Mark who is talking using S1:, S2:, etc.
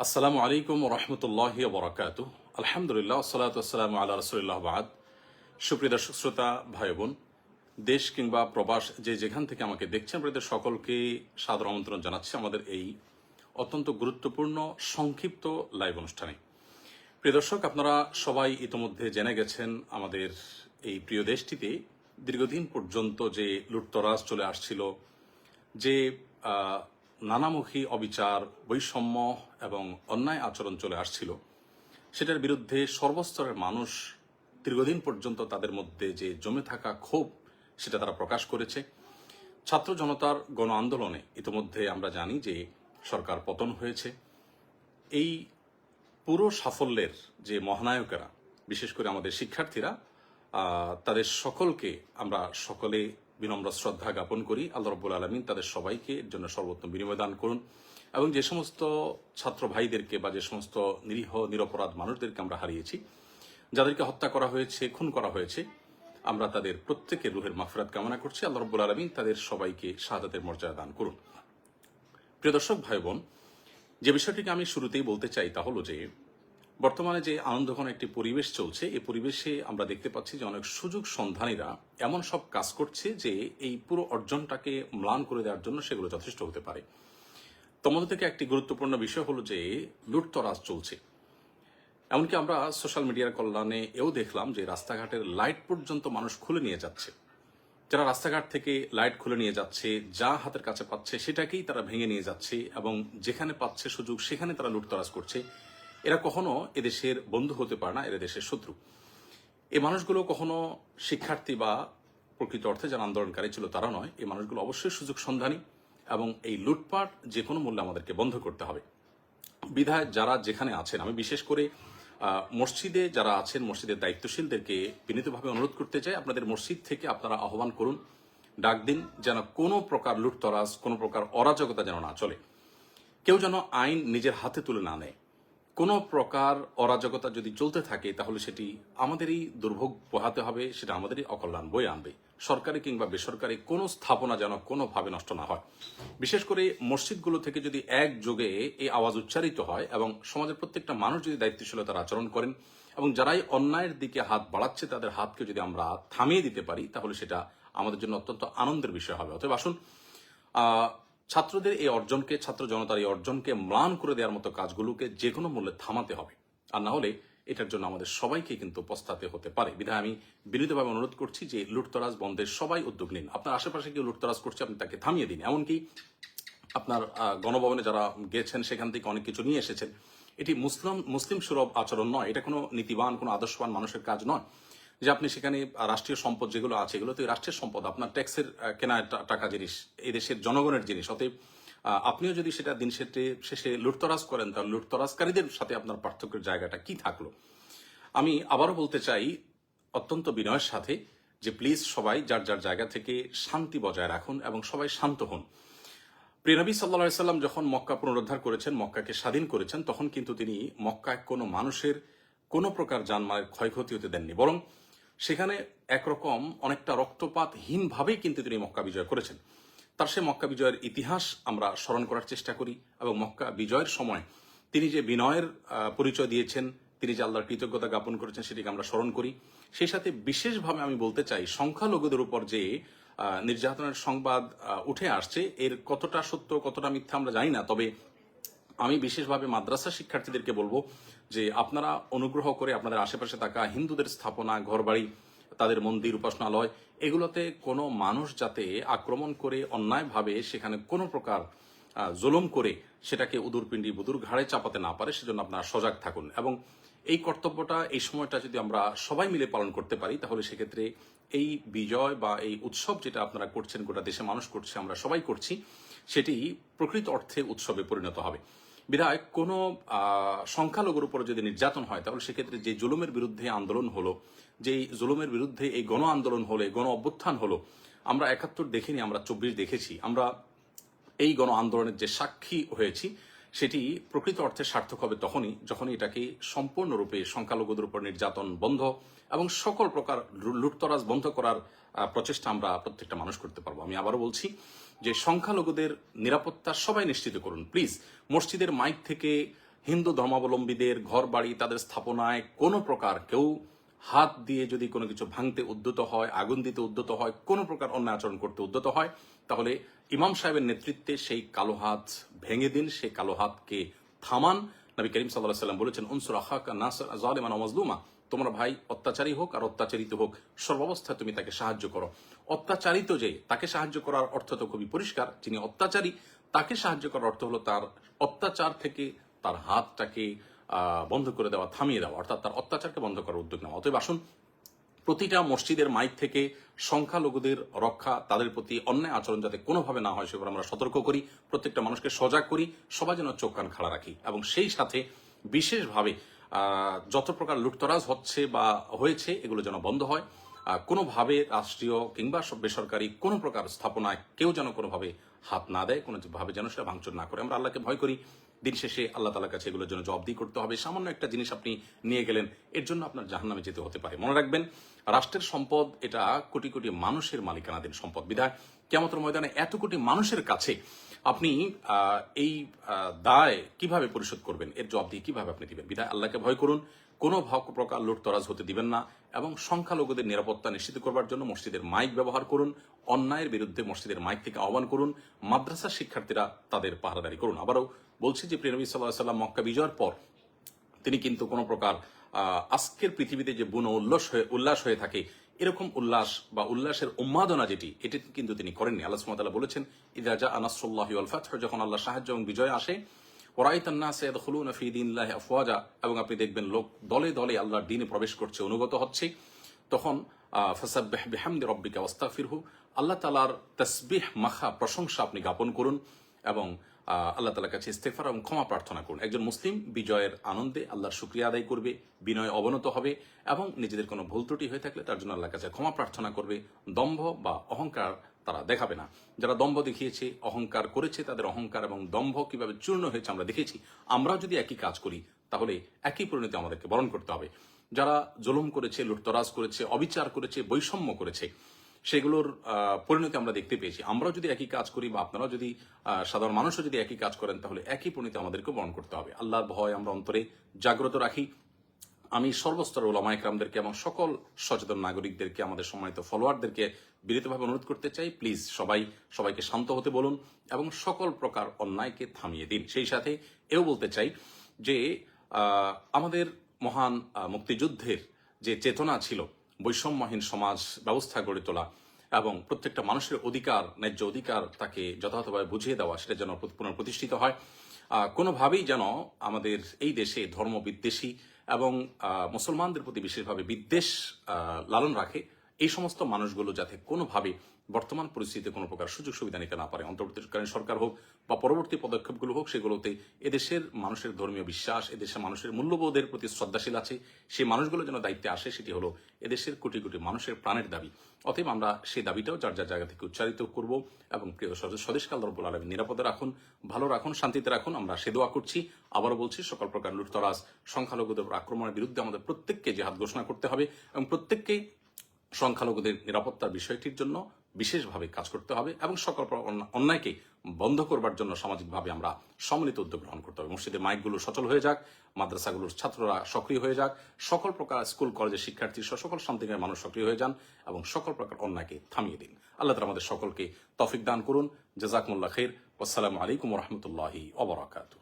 S1: আসসালামু আলাইকুম রহমতুল্লাহি বরাকাতু। আলহামদুলিল্লাহ, সালাতু আসসালামু আলা রাসূলিল্লাহ বাদ। সুপ্রিয় দর্শক শ্রোতা ভাই বোন, দেশ কিংবা প্রবাস যে যেখান থেকে আমাকে দেখছেন, আপনাদের সকলকে সাদর আমন্ত্রণ জানাচ্ছি আমাদের এই অত্যন্ত গুরুত্বপূর্ণ সংক্ষিপ্ত লাইভ অনুষ্ঠানে। প্রিয় দর্শক, আপনারা সবাই ইতোমধ্যে জেনে গেছেন আমাদের এই প্রিয় দেশটিতে দীর্ঘদিন পর্যন্ত যে লুটতরাজ চলে আসছিল, যে নানামুখী অবিচার, বৈষম্য এবং অন্যায় আচরণ চলে আসছিল, সেটার বিরুদ্ধে সর্বস্তরের মানুষ দীর্ঘদিন পর্যন্ত তাদের মধ্যে যে জমে থাকা ক্ষোভ, সেটা তারা প্রকাশ করেছে। ছাত্র জনতার গণ আন্দোলনে ইতিমধ্যে আমরা জানি যে সরকার পতন হয়েছে। এই পুরো সাফল্যের যে মহানায়কেরা, বিশেষ করে আমাদের শিক্ষার্থীরা, তাদের সকলকে আমরা সকলে বিনম্র শ্রদ্ধা জ্ঞাপন করি। আল্লাহ রাব্বুল আলামিন তাদের সবাইকে এর জন্য সর্বোত্তম বিনিময় দান করুন এবং যে সমস্ত ছাত্র ভাইদেরকে বা যে সমস্ত নিরীহ নিরপরাধ মানুষদেরকে আমরা হারিয়েছি, যাদেরকে হত্যা করা হয়েছে, খুন করা হয়েছে, আমরা তাদের প্রত্যেকের রুহের মাগফিরাত কামনা করছি। আল্লাহ রাব্বুল আলামিন তাদের সবাইকে শাহাদাতের মর্যাদা দান করুন। প্রিয় দর্শক ভাই বোন, যে বিষয়টিকে আমি শুরুতেই বলতে চাই তা হলো যে বর্তমানে যে আনন্দঘন একটি পরিবেশ চলছে, এই পরিবেশে আমরা দেখতে পাচ্ছি যে অনেক সুযোগ সন্ধানীরা এমন সব কাজ করছে যে এই পুরো অর্জনটাকে ম্লান করে দেওয়ার জন্য সেগুলো যথেষ্ট হতে পারে। তোমাদের থেকে একটি গুরুত্বপূর্ণ বিষয় হলো যে লুটতরাজ চলছে। এমনকি আমরা সোশ্যাল মিডিয়ার কল্যাণে এও দেখলাম যে রাস্তাঘাটের লাইট পর্যন্ত মানুষ খুলে নিয়ে যাচ্ছে। যারা রাস্তাঘাট থেকে লাইট খুলে নিয়ে যাচ্ছে, যা হাতের কাছে পাচ্ছে সেটাকেই তারা ভেঙে নিয়ে যাচ্ছে এবং যেখানে পাচ্ছে সুযোগ সেখানে তারা লুটতরাজ করছে। এরা কখনো এদেশের বন্ধু হতে পারে না, এরা দেশের শত্রু। এই মানুষগুলো কখনো শিক্ষার্থী বা প্রকৃত অর্থে যারা আন্দোলনকারী ছিল তারা নয়। এই মানুষগুলো অবশ্যই সুযোগ সন্ধানী এবং এই লুটপাট যে কোনো মূল্যে আমাদেরকে বন্ধ করতে হবে। বিধায় যারা যেখানে আছেন, আমি বিশেষ করে মসজিদে যারা আছেন, মসজিদের দায়িত্বশীলদেরকে বিনীতভাবে অনুরোধ করতে চাই, আপনাদের মসজিদ থেকে আপনারা আহ্বান করুন, ডাক দিন, যেন কোনো প্রকার লুটতরাজ, কোনো প্রকার অরাজকতা যেন না চলে। কেউ যেন আইন নিজের হাতে তুলে না নেয়। কোনো প্রকার অরাজকতা যদি চলতে থাকে তাহলে সেটি আমাদেরই দুর্ভোগ পোহাতে হবে, সেটা আমাদেরই অকল্যাণ বয়ে আনবে। সরকারি কিংবা বেসরকারি কোনো স্থাপনা যেন কোনোভাবে নষ্ট না হয়। বিশেষ করে মসজিদগুলো থেকে যদি একযোগে এই আওয়াজ উচ্চারিত হয় এবং সমাজের প্রত্যেকটা মানুষ যদি দায়িত্বশীলতার আচরণ করেন এবং যারাই অন্যায়ের দিকে হাত বাড়াচ্ছে তাদের হাতকে যদি আমরা থামিয়ে দিতে পারি, তাহলে সেটা আমাদের জন্য অত্যন্ত আনন্দের বিষয় হবে। অতএব আসুন, ছাত্রদের এই অর্জনকে, ছাত্র জনতার এই অর্জনকে ম্লান করে দেওয়ার মতো কাজগুলোকে যে কোনো মূল্যে থামাতে হবে। আর না হলে এটার জন্য আমাদের সবাইকে কিন্তু পস্তাতে হতে পারে। বিধায় আমি বিনীতভাবে অনুরোধ করছি যে লুটতরাজ বন্ধের সবাই উদ্যোগ নিন। আপনার আশেপাশে কেউ লুটতরাজ করছে, আপনি তাকে থামিয়ে দিন। এমনকি আপনার গণভবনে যারা গেছেন সেখান থেকে অনেক কিছু নিয়ে এসেছেন। এটি মুসলিম সুলভ আচরণ নয়, এটা কোনো নীতিবান, কোনো আদর্শবান মানুষের কাজ নয় যে আপনি সেখানে রাষ্ট্রীয় সম্পদ যেগুলো আছে এগুলো তো রাষ্ট্রের সম্পদ, আপনার ট্যাক্সের কেনা টাকা জিনিস, এই দেশের জনগণের জিনিস। অতএব আপনিও যদি সেটা দিন শেষে লুটতরাজ করেন, তাহলে লুটতরাজকারীদের সাথে আপনার পার্থক্যের জায়গাটা কি থাকলো? আমি আবারও বলতে চাই অত্যন্ত বিনয়ের সাথে যে প্লিজ সবাই যার যার জায়গা থেকে শান্তি বজায় রাখুন এবং সবাই শান্ত হন। প্রিয় নবী সাল্লাল্লাহু আলাইহি সাল্লাম যখন মক্কা পুনরুদ্ধার করেছেন, মক্কাকে স্বাধীন করেছেন, তখন কিন্তু তিনি মক্কায় কোনো মানুষের কোনো প্রকার জানমালের ক্ষয়ক্ষতি হতে দেননি, বরং সেখানে একরকম অনেকটা রক্তপাতহীনভাবেই কিন্তু তিনি মক্কা বিজয় করেছেন। তার সে মক্কা বিজয়ের ইতিহাস আমরা স্মরণ করার চেষ্টা করি এবং মক্কা বিজয়ের সময় তিনি যে বিনয়ের পরিচয় দিয়েছেন, তিনি যে আল্লাহর কৃতজ্ঞতা জ্ঞাপন করেছেন, সেটিকে আমরা স্মরণ করি। সেই সাথে বিশেষভাবে আমি বলতে চাই, সংখ্যালঘুদের উপর যে নির্যাতনের সংবাদ উঠে আসছে, এর কতটা সত্য কতটা মিথ্যা আমরা জানি না, তবে আমি বিশেষভাবে মাদ্রাসা শিক্ষার্থীদেরকে বলবো যে আপনারা অনুগ্রহ করে আপনাদের আশেপাশে থাকা হিন্দুদের স্থাপনা, ঘরবাড়ি, তাদের মন্দির, উপাসনালয়, এগুলোতে কোনো মানুষ যাতে আক্রমণ করে অন্যায়ভাবে সেখানে কোনো প্রকার জুলুম করে সেটাকে উদুরপিণ্ডি বুদুর ঘাড়ে চাপাতে না পারে, সেজন্য আপনারা সজাগ থাকুন। এবং এই কর্তব্যটা, এই সময়টা যদি আমরা সবাই মিলে পালন করতে পারি, তাহলে সেক্ষেত্রে এই বিজয় বা এই উৎসব যেটা আপনারা করছেন, গোটা দেশে মানুষ করছে, আমরা সবাই করছি, সেটি প্রকৃত অর্থে উৎসবে পরিণত হবে। বিধায় কোনো সংখ্যালঘুর উপর যদি নির্যাতন হয়, তাহলে সেক্ষেত্রে যে জুলুমের বিরুদ্ধে আন্দোলন হলো, যেই জুলুমের বিরুদ্ধে এই গণ আন্দোলন হলো, গণ অভ্যুত্থান হলো, আমরা ৭১ দেখিনি, আমরা ২৪ দেখেছি। আমরা এই গণ আন্দোলনের যে সাক্ষী হয়েছি, সেটি প্রকৃত অর্থে সার্থক হবে তখনই যখনই এটাকে সম্পূর্ণরূপে সংখ্যালঘুদের উপর নির্যাতন বন্ধ এবং সকল প্রকার লুটতরাজ বন্ধ করার প্রচেষ্টা আমরা প্রত্যেকটা মানুষ করতে পারবো। আমি আবারও বলছি যে সংখ্যালঘুদের নিরাপত্তা সবাই নিশ্চিত করুন প্লিজ। মসজিদের মাইক থেকে হিন্দু ধর্মাবলম্বীদের ঘর বাড়ি তাদের স্থাপনায় কোনো প্রকার কেউ হাত দিয়ে যদি কোনো কিছু ভাঙতে উদ্যত হয়, আগুন দিতে উদ্যত হয়, কোনো প্রকার অন্যায় আচরণ করতে উদ্যত হয়, তাহলে ইমাম সাহেবের নেতৃত্বে সেই কালো হাত ভেঙে দিন, সেই কালো হাতকে থামান। নবী করিম সাল্লাল্লাহু আলাইহি ওয়াসাল্লাম বলেছেন, উনসুর আখাকা নাসর যালিমান ওয়া মাজলুমা, তোমার ভাই অত্যাচারী হোক আর অত্যাচারিত হোক, সর্বাবস্থায় তুমি তাকে সাহায্য করো। অত্যাচারিত যে তাকে সাহায্য করার অর্থ তো খুবই পরিষ্কার, যিনি অত্যাচারী তাকে সাহায্য করার অর্থ হলো তার অত্যাচার থেকে তার হাতটাকে বন্ধ করে দেওয়া, থামিয়ে দেওয়া, অর্থাৎ তার অত্যাচারকে বন্ধ করার উদ্যোগ নেওয়া। অতএব আসুন প্রতিটা মসজিদের মাইক থেকে সংখ্যালঘুদের রক্ষা, তাদের প্রতি অন্যায় আচরণ যাতে কোনোভাবে না হয় সেগুলো আমরা সতর্ক করি, প্রত্যেকটা মানুষকে সজাগ করি, সবাই যেন চোখ কান খাড়া রাখি এবং সেই সাথে বিশেষভাবে যত প্রকার লুটতরাজ হচ্ছে বা হয়েছে এগুলো যেন বন্ধ হয়। কোনোভাবে রাষ্ট্রীয় কিংবা বেসরকারি কোনো প্রকার স্থাপনায় কেউ যেন কোনোভাবে হাত না দেয়, কোনোভাবে যেন সেটা ভাঙচুর না করে। আমরা আল্লাহকে ভয় করি, দিন শেষে আল্লাহ তাআলার কাছে এগুলোর জন্য জবাবদিহি করতে হবে। সামান্য একটা জিনিস আপনি নিয়ে গেলেন, এর জন্য আপনার জাহান্নামে যেতে হতে পারে। মনে রাখবেন, রাষ্ট্রের সম্পদ এটা কোটি কোটি মানুষের মালিকানাধীন সম্পদ। বিধায় কিয়ামতের ময়দানে এত কোটি মানুষের কাছে আপনি এই দায় কিভাবে পরিশোধ করবেন, এর জবাবদিহি কিভাবে আপনি দিবেন? বিধায় আল্লাহকে ভয় করুন, কোনো প্রকার লুটতরাজ হতে দিবেন না এবং সংখ্যালঘুদের নিরাপত্তা নিশ্চিত করবার জন্য মসজিদের মাইক ব্যবহার করুন, অন্যায়ের বিরুদ্ধে মসজিদের মাইক থেকে আহ্বান করুন, মাদ্রাসার শিক্ষার্থীরা তাদের পাহারাদারি করুন। আবারও বলছি যে প্রিয় নবী সাল্লাল্লাহু আলাইহি ওয়াসাল্লাম মক্কা বিজয়ের পর তিনি কিন্তু কোনো প্রকার আজকের পৃথিবীতে যে বুনো উল্লাস হয়ে থাকে এরকম উল্লাস বা উল্লাসের উন্মাদনা এটি কিন্তু তিনি করেননি। আল্লাহ সুবহানাহু ওয়া তাআলা বলেছেন, ইযা জাআ নাসরুল্লাহি ওয়াল ফাতহু, যখন আল্লাহ সাহায্য এবং বিজয় আসে, ওয়ারাইতান নাস ইয়াদখুলুনা ফি দীনিল্লাহি আফওয়াজা, এবং আপনি দেখবেন লোক দলে দলে আল্লাহর দ্বীনে প্রবেশ করছে, অনুগত হচ্ছে, তখন ফাসাব্বিহ বিহামদি রাব্বিকা ওয়াস্তাগফিরহু, আল্লাহ তাআলার তাসবিহ মাখা প্রশংসা আপনি জ্ঞাপন করুন এবং আল্লাহ তাআলার কাছে ইস্তেগফার এবং ক্ষমা প্রার্থনা করুন। একজন মুসলিম বিজয়ের আনন্দে আল্লাহর শুকরিয়া আদায় করবে, বিনয় অবনত হবে এবং নিজেদের কোনো ভুল ত্রুটি হয়ে থাকলে তার জন্য আল্লাহর কাছে ক্ষমা প্রার্থনা করবে। দম্ভ বা অহংকার তারা দেখাবে না। যারা দম্ভ দেখিয়েছে, অহংকার করেছে, তাদের অহংকার এবং দম্ভ কিভাবে চূর্ণ হয়েছে আমরা দেখেছি। আমরাও যদি একই কাজ করি তাহলে একই পরিণতি আমাদেরকে বরণ করতে হবে। যারা জুলুম করেছে, লুটতরাজ করেছে, অবিচার করেছে, বৈষম্য করেছে, সেগুলোর পরিণতি আমরা দেখতে পেয়েছি। আমরাও যদি একই কাজ করি বা আপনারাও যদি সাধারণ মানুষও যদি একই কাজ করেন তাহলে একই পরিণতি আমাদেরকে বরণ করতে হবে। আল্লাহর ভয় আমরা অন্তরে জাগ্রত রাখি। আমি সর্বস্তরের উলামা ইকরামদেরকে এবং সকল সচেতন নাগরিকদেরকে, আমাদের সম্মানিত ফলোয়ারদেরকে বিনীতভাবে অনুরোধ করতে চাই, প্লিজ সবাইকে শান্ত হতে বলুন এবং সকল প্রকার অন্যায়কে থামিয়ে দিন। সেই সাথে এও বলতে চাই যে আমাদের মহান মুক্তিযুদ্ধের যে চেতনা ছিল, বৈষম্যহীন সমাজ ব্যবস্থা গড়ে তোলা এবং প্রত্যেকটা মানুষের অধিকার, ন্যায্য অধিকার তাকে যথাযথভাবে বুঝিয়ে দেওয়া, সেটা যেন পুনঃপ্রতিষ্ঠিত হয়। কোনোভাবেই যেন আমাদের এই দেশে ধর্ম বিদ্বেষী এবং মুসলমানদের প্রতি বিশেষভাবে বিদ্বেষ লালন রাখে এই সমস্ত মানুষগুলো যাতে কোনোভাবে বর্তমান পরিস্থিতিতে কোনো প্রকার সুযোগ সুবিধা নিতে না পারে। অন্তর্বর্তীকালীন সরকার হোক বা পরবর্তী পদক্ষেপগুলো হোক, সেগুলোতে এদেশের মানুষের ধর্মীয় বিশ্বাস, এদেশের মানুষের মূল্যবোধের প্রতি শ্রদ্ধাশীল আছে, সেই মানুষগুলো যেন দায়িত্বে আসে, সেটি হলো এদেশের কোটি কোটি মানুষের প্রাণের দাবি। অতএব আমরা সেই দাবিটাও যার যার জায়গা থেকে উচ্চারিত করব এবং প্রিয় স্বদেশকে আল্লাহ রাব্বুল আলামিন নিরাপদে রাখুন, ভালো রাখুন, শান্তিতে রাখুন, আমরা সে দোয়া করছি। আবারও বলছি, সকল প্রকার লুটতরাজ, সংখ্যালঘুদের আক্রমণের বিরুদ্ধে আমাদের প্রত্যেককে জিহাদ ঘোষণা করতে হবে এবং প্রত্যেককে সংখ্যালঘুদের নিরাপত্তার বিষয়টির জন্য বিশেষভাবে কাজ করতে হবে এবং সকল অন্যায়কে বন্ধ করবার জন্য সামাজিকভাবে আমরা সম্মিলিত উদ্যোগ গ্রহণ করতে হবে। মসজিদের মাইকগুলো সচল হয়ে যাক, মাদ্রাসাগুলোর ছাত্ররা সক্রিয় হয়ে যাক, সকল প্রকার স্কুল কলেজের শিক্ষার্থী সহ সকল শান্তিময় মানুষ সক্রিয় হয়ে যান এবং সকল প্রকার অন্যায়কে থামিয়ে দিন। আল্লাহ তাআলা আমাদের সকলকে তৌফিক দান করুন। জাযাকুমুল্লাহ খাইর। আসসালামু আলাইকুম ওয়া রাহমাতুল্লাহি ওয়া বারাকাতুহু।